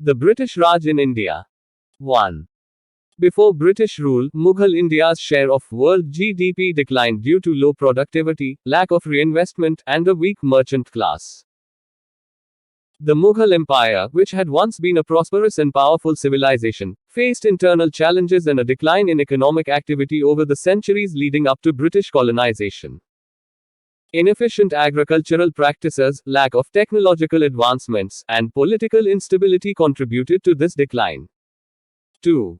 The British Raj in India. 1. Before British rule, Mughal India's share of world GDP declined due to low productivity, lack of reinvestment, and a weak merchant class. The Mughal Empire, which had once been a prosperous and powerful civilization, faced internal challenges and a decline in economic activity over the centuries leading up to British colonization. Inefficient agricultural practices, lack of technological advancements, and political instability contributed to this decline. 2.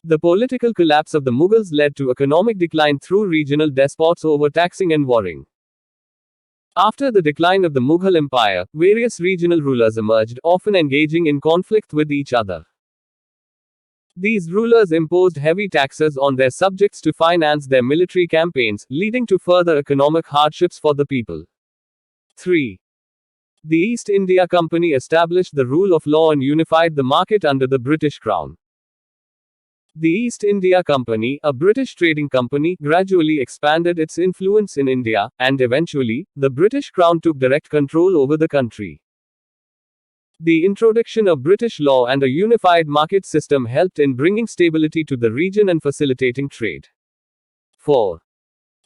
The political collapse of the Mughals led to economic decline through regional despots overtaxing and warring. After the decline of the Mughal Empire, various regional rulers emerged, often engaging in conflict with each other. These rulers imposed heavy taxes on their subjects to finance their military campaigns, leading to further economic hardships for the people. 3. The East India Company established the rule of law and unified the market under the British Crown. The East India Company, a British trading company, gradually expanded its influence in India, and eventually, the British Crown took direct control over the country. The introduction of British law and a unified market system helped in bringing stability to the region and facilitating trade. 4.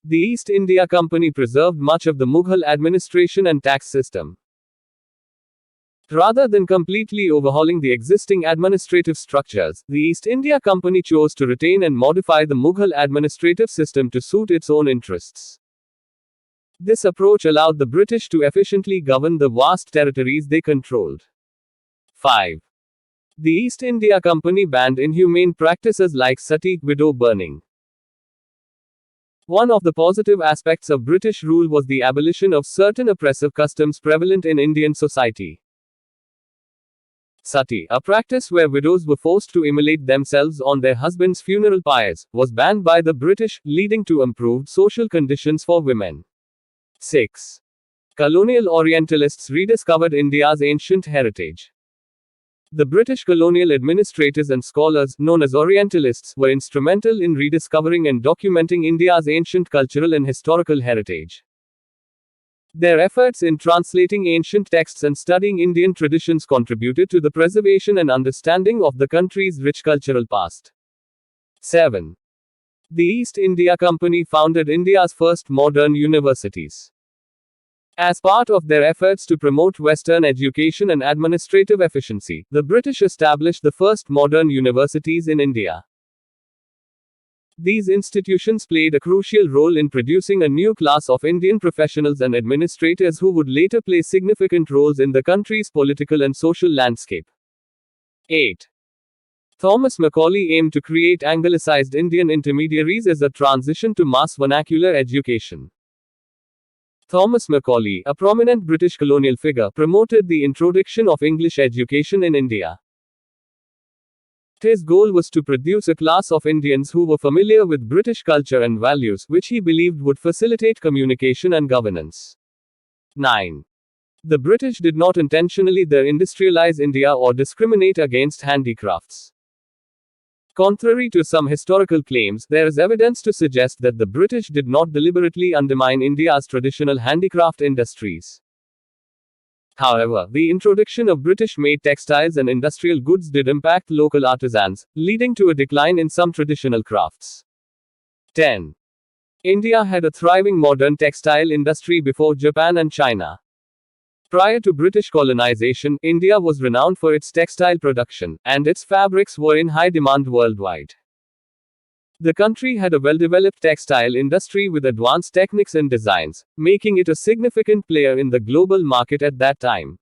The East India Company preserved much of the Mughal administration and tax system. Rather than completely overhauling the existing administrative structures, the East India Company chose to retain and modify the Mughal administrative system to suit its own interests. This approach allowed the British to efficiently govern the vast territories they controlled. 5. The East India Company banned inhumane practices like sati, widow burning. One of the positive aspects of British rule was the abolition of certain oppressive customs prevalent in Indian society. Sati, a practice where widows were forced to immolate themselves on their husband's funeral pyres, was banned by the British, leading to improved social conditions for women. 6. Colonial Orientalists rediscovered India's ancient heritage. The British colonial administrators and scholars, known as Orientalists, were instrumental in rediscovering and documenting India's ancient cultural and historical heritage. Their efforts in translating ancient texts and studying Indian traditions contributed to the preservation and understanding of the country's rich cultural past. 7. The East India Company founded India's first modern universities. As part of their efforts to promote Western education and administrative efficiency, the British established the first modern universities in India. These institutions played a crucial role in producing a new class of Indian professionals and administrators who would later play significant roles in the country's political and social landscape. 8. Thomas Macaulay aimed to create Anglicized Indian intermediaries as a transition to mass vernacular education. Thomas Macaulay, a prominent British colonial figure, promoted the introduction of English education in India. His goal was to produce a class of Indians who were familiar with British culture and values, which he believed would facilitate communication and governance. 9. The British did not intentionally industrialize India or discriminate against handicrafts. Contrary to some historical claims, there is evidence to suggest that the British did not deliberately undermine India's traditional handicraft industries. However, the introduction of British-made textiles and industrial goods did impact local artisans, leading to a decline in some traditional crafts. 10. India had a thriving modern textile industry before Japan and China. Prior to British colonization, India was renowned for its textile production, and its fabrics were in high demand worldwide. The country had a well-developed textile industry with advanced techniques and designs, making it a significant player in the global market at that time.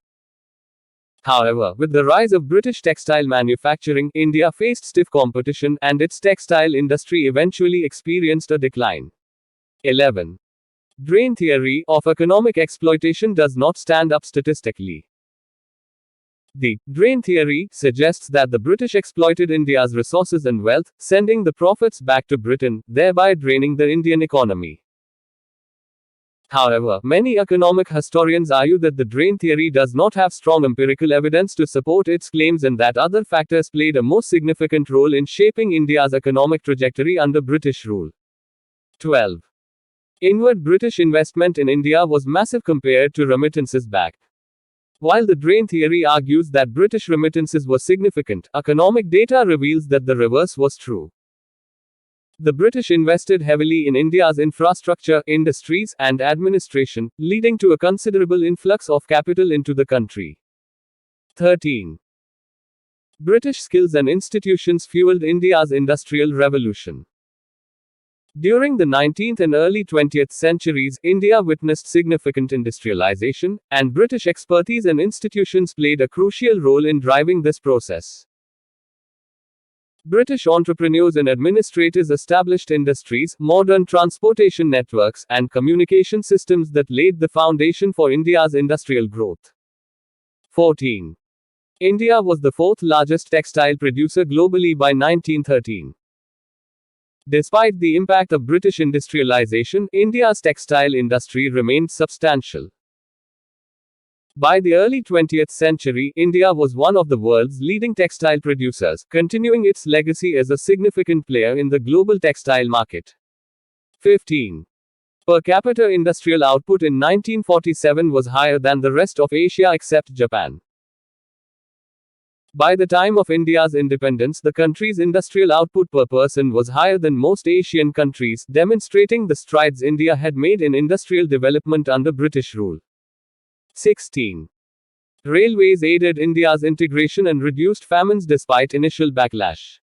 However, with the rise of British textile manufacturing, India faced stiff competition, and its textile industry eventually experienced a decline. 11. Drain theory of economic exploitation does not stand up statistically. The drain theory suggests that the British exploited India's resources and wealth, sending the profits back to Britain, thereby draining the Indian economy. However, many economic historians argue that the drain theory does not have strong empirical evidence to support its claims and that other factors played a more significant role in shaping India's economic trajectory under British rule. 12. Inward British investment in India was massive compared to remittances back. While the drain theory argues that British remittances were significant, economic data reveals that the reverse was true. The British invested heavily in India's infrastructure, industries, and administration, leading to a considerable influx of capital into the country. 13. British skills and institutions fueled India's industrial revolution. During the 19th and early 20th centuries, India witnessed significant industrialization, and British expertise and institutions played a crucial role in driving this process. British entrepreneurs and administrators established industries, modern transportation networks, and communication systems that laid the foundation for India's industrial growth. 14. India was the fourth largest textile producer globally by 1913. Despite the impact of British industrialization, India's textile industry remained substantial. By the early 20th century, India was one of the world's leading textile producers, continuing its legacy as a significant player in the global textile market. 15. Per capita industrial output in 1947 was higher than the rest of Asia except Japan. By the time of India's independence, the country's industrial output per person was higher than most Asian countries, demonstrating the strides India had made in industrial development under British rule. 16. Railways aided India's integration and reduced famines despite initial backlash.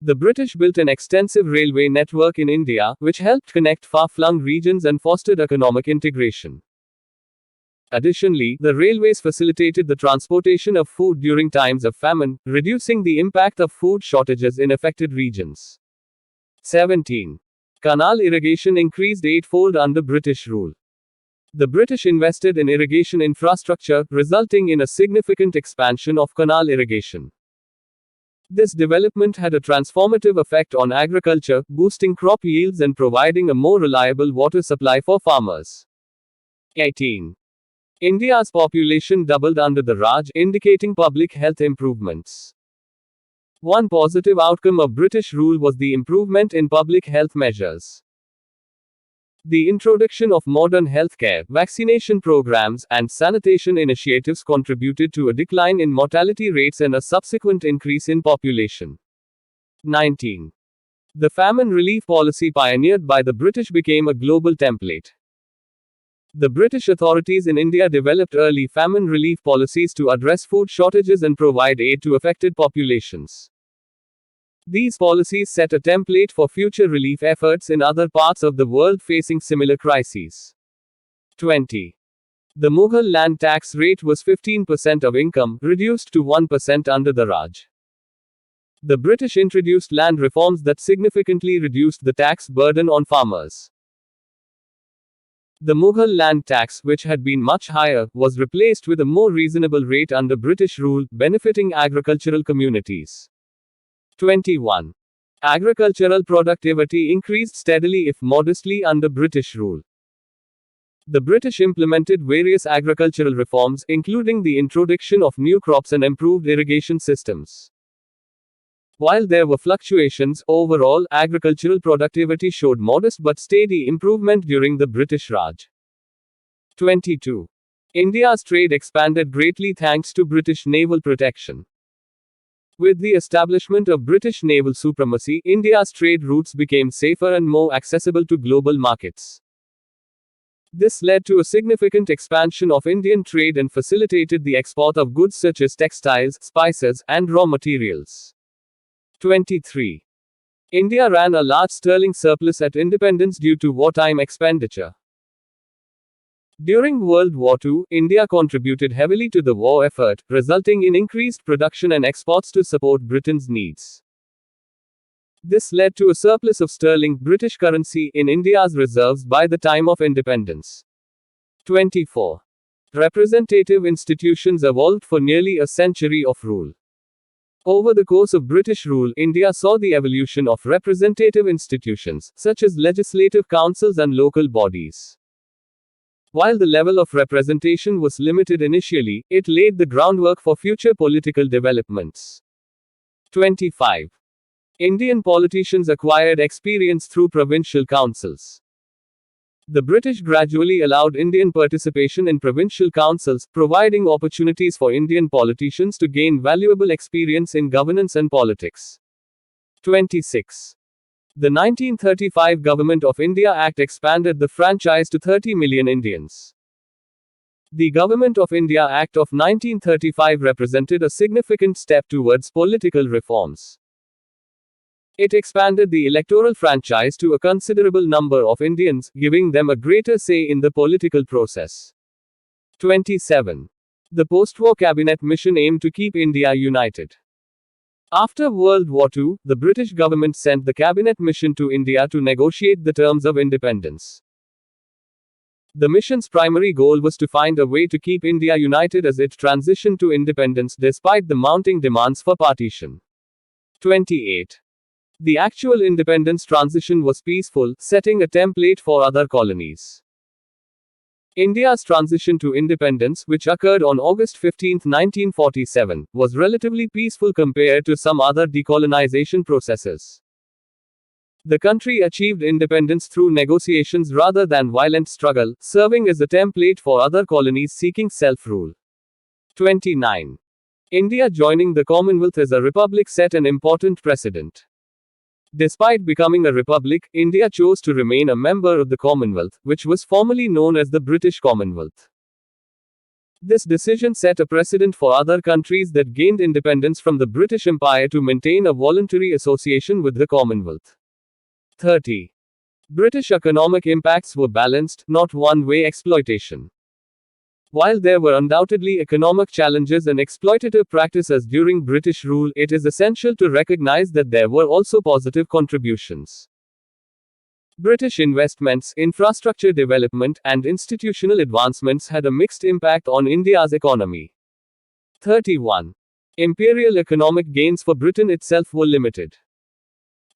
The British built an extensive railway network in India, which helped connect far-flung regions and fostered economic integration. Additionally, the railways facilitated the transportation of food during times of famine, reducing the impact of food shortages in affected regions. 17. Canal irrigation increased eightfold under British rule. The British invested in irrigation infrastructure, resulting in a significant expansion of canal irrigation. This development had a transformative effect on agriculture, boosting crop yields and providing a more reliable water supply for farmers. 18. India's population doubled under the Raj, indicating public health improvements. One positive outcome of British rule was the improvement in public health measures. The introduction of modern healthcare, vaccination programs, and sanitation initiatives contributed to a decline in mortality rates and a subsequent increase in population. 19. The famine relief policy pioneered by the British became a global template. The British authorities in India developed early famine relief policies to address food shortages and provide aid to affected populations. These policies set a template for future relief efforts in other parts of the world facing similar crises. 20. The Mughal land tax rate was 15% of income, reduced to 1% under the Raj. The British introduced land reforms that significantly reduced the tax burden on farmers. The Mughal land tax, which had been much higher, was replaced with a more reasonable rate under British rule, benefiting agricultural communities. 21. Agricultural productivity increased steadily if modestly under British rule. The British implemented various agricultural reforms, including the introduction of new crops and improved irrigation systems. While there were fluctuations, overall, agricultural productivity showed modest but steady improvement during the British Raj. 22. India's trade expanded greatly thanks to British naval protection. With the establishment of British naval supremacy, India's trade routes became safer and more accessible to global markets. This led to a significant expansion of Indian trade and facilitated the export of goods such as textiles, spices, and raw materials. 23. India ran a large sterling surplus at independence due to wartime expenditure. During World War II, India contributed heavily to the war effort, resulting in increased production and exports to support Britain's needs. This led to a surplus of sterling British currency in India's reserves by the time of independence. 24. Representative institutions evolved for nearly a century of rule. Over the course of British rule, India saw the evolution of representative institutions, such as legislative councils and local bodies. While the level of representation was limited initially, it laid the groundwork for future political developments. 25. Indian politicians acquired experience through provincial councils. The British gradually allowed Indian participation in provincial councils, providing opportunities for Indian politicians to gain valuable experience in governance and politics. 26. The 1935 Government of India Act expanded the franchise to 30 million Indians. The Government of India Act of 1935 represented a significant step towards political reforms. It expanded the electoral franchise to a considerable number of Indians, giving them a greater say in the political process. 27. The post-war cabinet mission aimed to keep India united. After World War II, the British government sent the cabinet mission to India to negotiate the terms of independence. The mission's primary goal was to find a way to keep India united as it transitioned to independence despite the mounting demands for partition. 28. The actual independence transition was peaceful, setting a template for other colonies. India's transition to independence, which occurred on August 15, 1947, was relatively peaceful compared to some other decolonization processes. The country achieved independence through negotiations rather than violent struggle, serving as a template for other colonies seeking self-rule. 29. India joining the Commonwealth as a republic set an important precedent. Despite becoming a republic, India chose to remain a member of the Commonwealth, which was formerly known as the British Commonwealth. This decision set a precedent for other countries that gained independence from the British Empire to maintain a voluntary association with the Commonwealth. 30. British economic impacts were balanced, not one-way exploitation. While there were undoubtedly economic challenges and exploitative practices during British rule, it is essential to recognize that there were also positive contributions. British investments, infrastructure development, and institutional advancements had a mixed impact on India's economy. 31. Imperial economic gains for Britain itself were limited.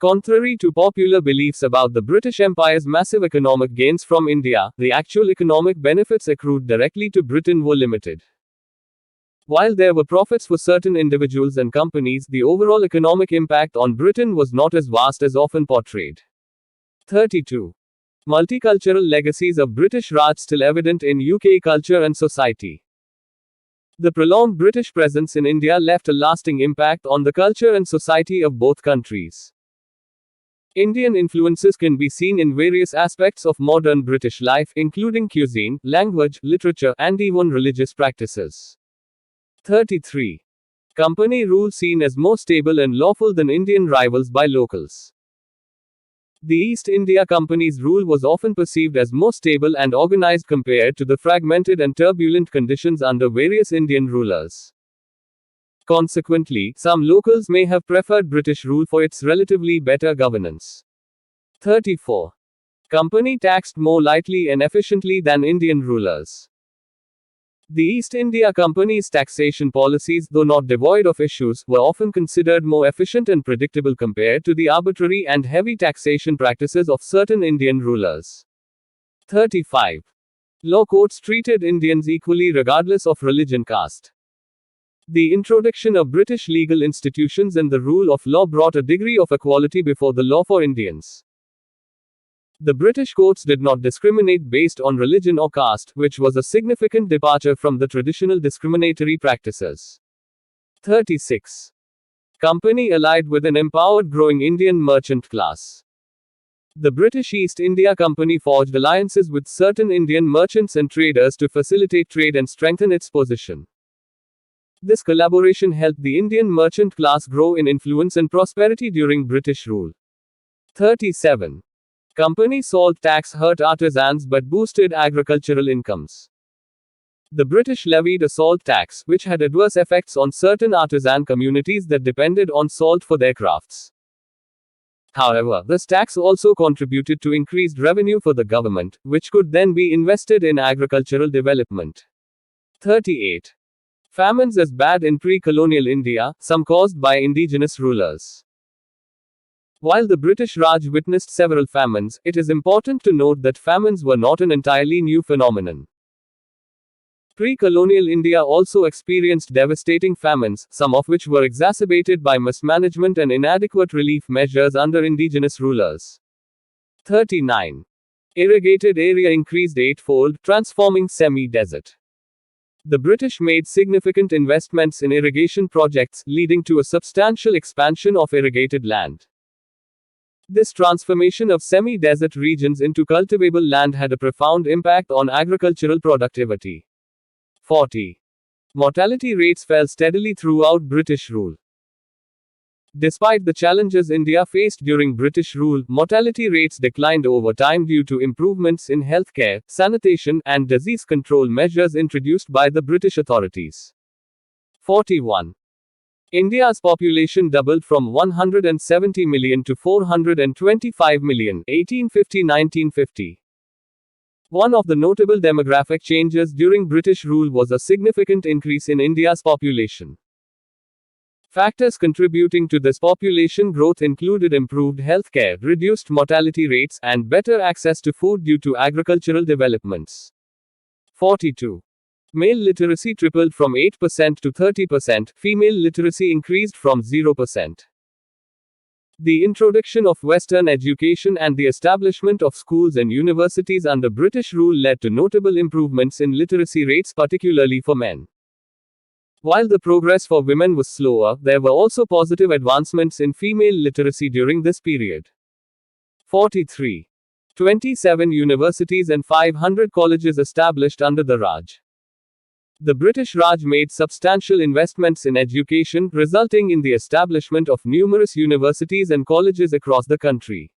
Contrary to popular beliefs about the British Empire's massive economic gains from India, the actual economic benefits accrued directly to Britain were limited. While there were profits for certain individuals and companies, the overall economic impact on Britain was not as vast as often portrayed. 32. Multicultural legacies of British Raj still evident in UK culture and society. The prolonged British presence in India left a lasting impact on the culture and society of both countries. Indian influences can be seen in various aspects of modern British life, including cuisine, language, literature, and even religious practices. 33. Company rule seen as more stable and lawful than Indian rivals by locals. The East India Company's rule was often perceived as more stable and organized compared to the fragmented and turbulent conditions under various Indian rulers. Consequently, some locals may have preferred British rule for its relatively better governance. 34. Company taxed more lightly and efficiently than Indian rulers. The East India Company's taxation policies, though not devoid of issues, were often considered more efficient and predictable compared to the arbitrary and heavy taxation practices of certain Indian rulers. 35. Law courts treated Indians equally regardless of religion, caste. The introduction of British legal institutions and the rule of law brought a degree of equality before the law for Indians. The British courts did not discriminate based on religion or caste, which was a significant departure from the traditional discriminatory practices. 36. Company allied with an empowered growing Indian merchant class. The British East India Company forged alliances with certain Indian merchants and traders to facilitate trade and strengthen its position. This collaboration helped the Indian merchant class grow in influence and prosperity during British rule. 37. Company salt tax hurt artisans but boosted agricultural incomes. The British levied a salt tax, which had adverse effects on certain artisan communities that depended on salt for their crafts. However, this tax also contributed to increased revenue for the government, which could then be invested in agricultural development. 38. Famines as bad in pre-colonial India, some caused by indigenous rulers. While the British Raj witnessed several famines, it is important to note that famines were not an entirely new phenomenon. Pre-colonial India also experienced devastating famines, some of which were exacerbated by mismanagement and inadequate relief measures under indigenous rulers. 39. Irrigated area increased eightfold, transforming semi-desert. The British made significant investments in irrigation projects, leading to a substantial expansion of irrigated land. This transformation of semi-desert regions into cultivable land had a profound impact on agricultural productivity. 40. Mortality rates fell steadily throughout British rule. Despite the challenges India faced during British rule, mortality rates declined over time due to improvements in healthcare, sanitation, and disease control measures introduced by the British authorities. 41. India's population doubled from 170 million to 425 million, 1850-1950. One of the notable demographic changes during British rule was a significant increase in India's population. Factors contributing to this population growth included improved healthcare, reduced mortality rates, and better access to food due to agricultural developments. 42. Male literacy tripled from 8% to 30%, female literacy increased from 0%. The introduction of Western education and the establishment of schools and universities under British rule led to notable improvements in literacy rates, particularly for men. While the progress for women was slower, there were also positive advancements in female literacy during this period. 43. 27 universities and 500 colleges established under the Raj. The British Raj made substantial investments in education, resulting in the establishment of numerous universities and colleges across the country.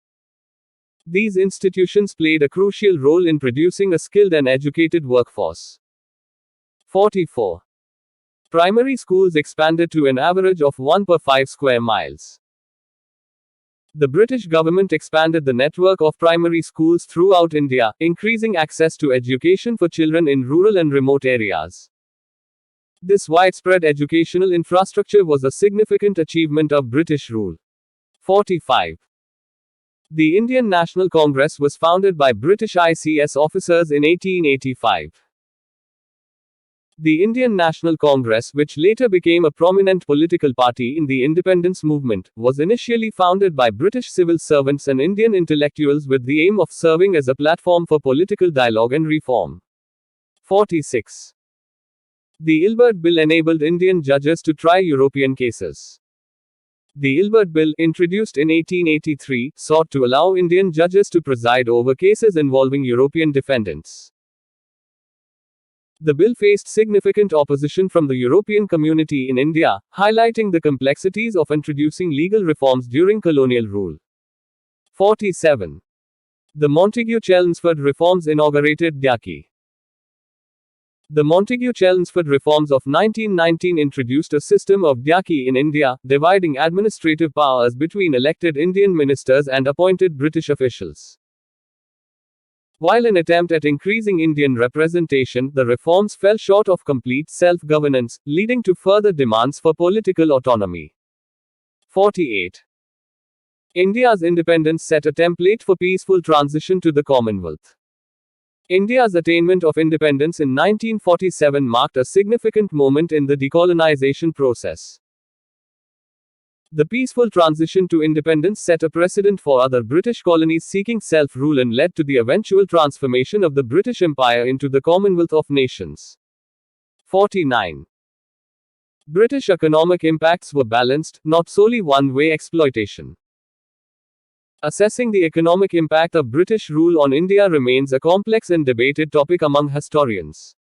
These institutions played a crucial role in producing a skilled and educated workforce. 44. Primary schools expanded to an average of 1 per 5 square miles. The British government expanded the network of primary schools throughout India, increasing access to education for children in rural and remote areas. This widespread educational infrastructure was a significant achievement of British rule. 45. The Indian National Congress was founded by British ICS officers in 1885. The Indian National Congress, which later became a prominent political party in the independence movement, was initially founded by British civil servants and Indian intellectuals with the aim of serving as a platform for political dialogue and reform. 46. The Ilbert Bill enabled Indian judges to try European cases. The Ilbert Bill, introduced in 1883, sought to allow Indian judges to preside over cases involving European defendants. The bill faced significant opposition from the European community in India, highlighting the complexities of introducing legal reforms during colonial rule. 47. The Montagu-Chelmsford reforms inaugurated Dyaki. The Montagu-Chelmsford reforms of 1919 introduced a system of Dyaki in India, dividing administrative powers between elected Indian ministers and appointed British officials. While an attempt at increasing Indian representation, the reforms fell short of complete self-governance, leading to further demands for political autonomy. 48. India's independence set a template for peaceful transition to the Commonwealth. India's attainment of independence in 1947 marked a significant moment in the decolonization process. The peaceful transition to independence set a precedent for other British colonies seeking self-rule and led to the eventual transformation of the British Empire into the Commonwealth of Nations. 49. British economic impacts were balanced, not solely one-way exploitation. Assessing the economic impact of British rule on India remains a complex and debated topic among historians.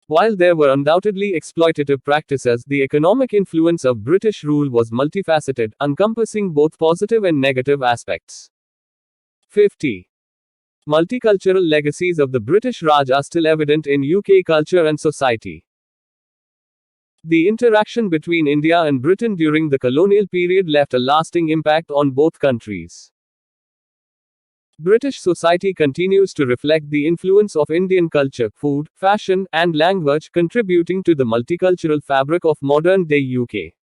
While there were undoubtedly exploitative practices, the economic influence of British rule was multifaceted, encompassing both positive and negative aspects. 50. Multicultural legacies of the British Raj are still evident in UK culture and society. The interaction between India and Britain during the colonial period left a lasting impact on both countries. British society continues to reflect the influence of Indian culture, food, fashion, and language, contributing to the multicultural fabric of modern-day UK.